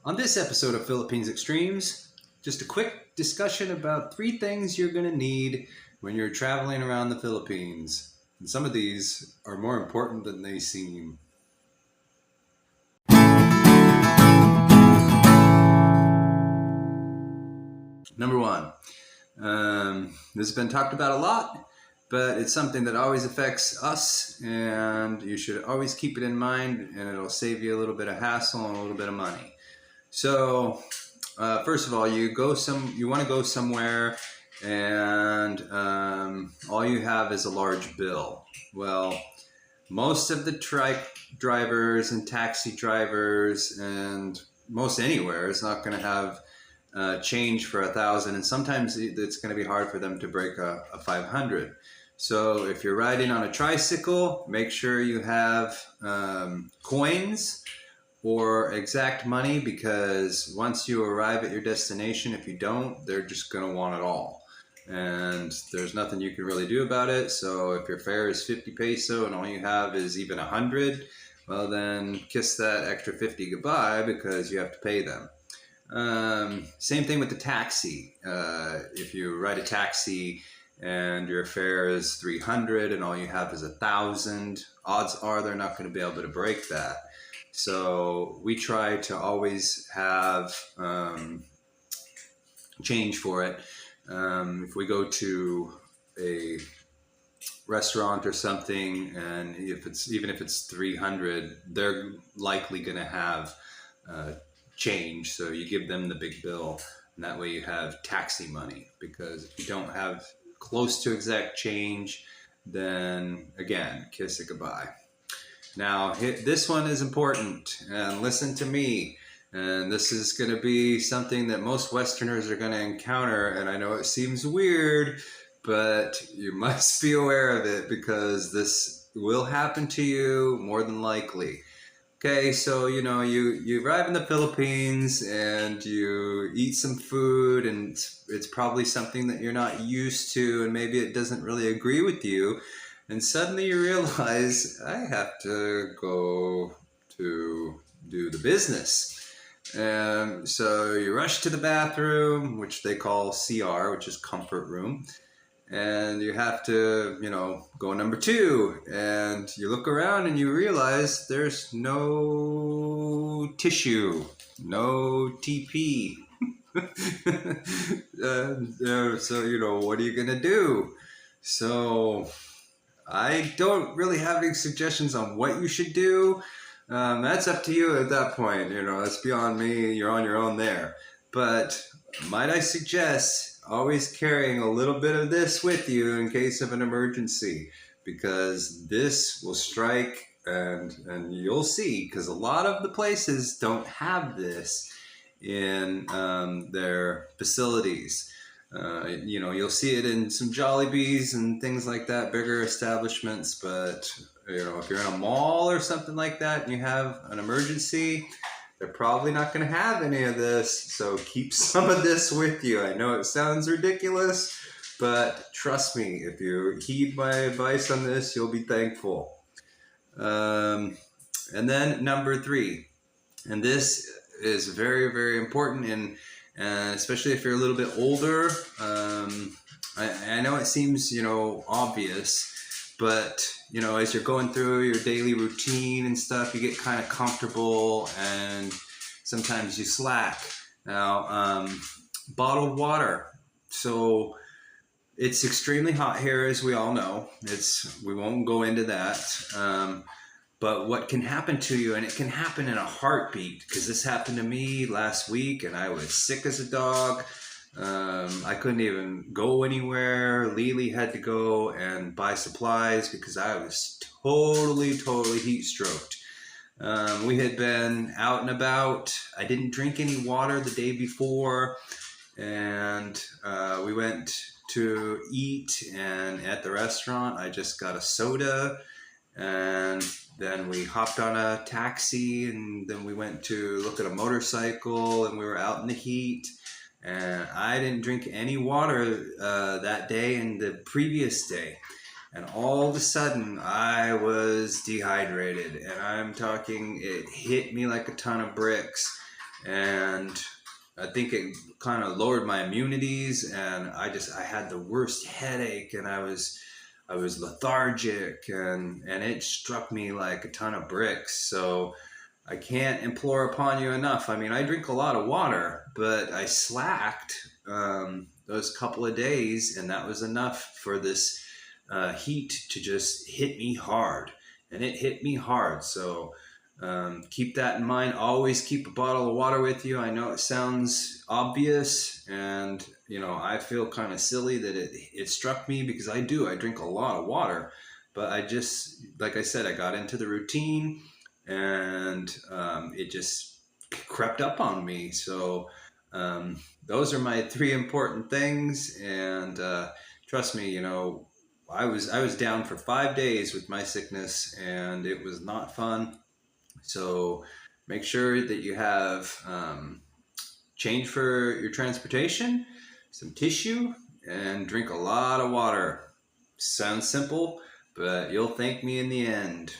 On this episode of Philippines Extremes, just a quick discussion about 3 things you're going to need when you're traveling around the Philippines. And some of these are more important than they seem. Number one, this has been talked about a lot, but it's something that always affects us, and you should always keep it in mind, and it'll save you a little bit of hassle and a little bit of money. So, first of all, you want to go somewhere, and all you have is a large bill. Well, most of the drivers and taxi drivers and most anywhere is not going to have change for 1,000, and sometimes it's going to be hard for them to break a 500. So if you're riding on a tricycle, make sure you have coins or exact money, because once you arrive at your destination, if you don't, they're just going to want it all. And there's nothing you can really do about it. So if your fare is 50 peso and all you have is even 100, well then kiss that extra 50 goodbye, because you have to pay them. Same thing with the taxi. If you ride a taxi and your fare is 300 and all you have is 1,000, odds are they're not going to be able to break that. So we try to always have change for it. If we go to a restaurant or something, and even if it's 300, they're likely going to have change. So you give them the big bill, and that way you have taxi money. Because if you don't have close to exact change, then again, kiss it goodbye. Now, this one is important, and listen to me. And this is going to be something that most Westerners are going to encounter. And I know it seems weird, but you must be aware of it, because this will happen to you more than likely. Okay, so you arrive in the Philippines and you eat some food, and it's probably something that you're not used to, and maybe it doesn't really agree with you. And suddenly you realize, I have to go to do the business. So you rush to the bathroom, which they call CR, which is comfort room. And you have to, go number 2. And you look around and you realize there's no tissue, no TP. So, what are you going to do? So I don't really have any suggestions on what you should do. That's up to you at that point. That's beyond me. You're on your own there. But might I suggest always carrying a little bit of this with you in case of an emergency, because this will strike, and you'll see, because a lot of the places don't have this in their facilities. You'll see it in some Jollibees and things like that, bigger establishments. But if you're in a mall or something like that and you have an emergency, they're probably not going to have any of this. So keep some of this with you. I know it sounds ridiculous, but trust me, if you heed my advice on this, you'll be thankful. And then number 3, and this is very, very important, and especially if you're a little bit older. I know it seems, obvious, but, as you're going through your daily routine and stuff, you get kind of comfortable, and sometimes you slack. Now, bottled water. So it's extremely hot here, as we all know. We won't go into that. But what can happen to you, and it can happen in a heartbeat, because this happened to me last week, and I was sick as a dog. I couldn't even go anywhere. Lily had to go and buy supplies because I was totally heat stroked. We had been out and about. I didn't drink any water the day before, and we went to eat, and at the restaurant I just got a soda, and then we hopped on a taxi, and then we went to look at a motorcycle, and we were out in the heat. And I didn't drink any water that day and the previous day. And all of a sudden, I was dehydrated. And I'm talking, it hit me like a ton of bricks. and I think it kind of lowered my immunities, and I had the worst headache, and I was lethargic, and it struck me like a ton of bricks. So I can't implore upon you enough. I mean, I drink a lot of water, but I slacked those couple of days, and that was enough for this heat to just hit me hard. And it hit me hard. So keep that in mind. Always keep a bottle of water with you. I know it sounds obvious, and I feel kind of silly that it struck me, because I do. I drink a lot of water, but I just, like I said, I got into the routine, and it just crept up on me. So those are my three important things, and trust me, I was down for 5 days with my sickness, and it was not fun. So make sure that you have change for your transportation, some tissue, and drink a lot of water. Sounds simple, but you'll thank me in the end.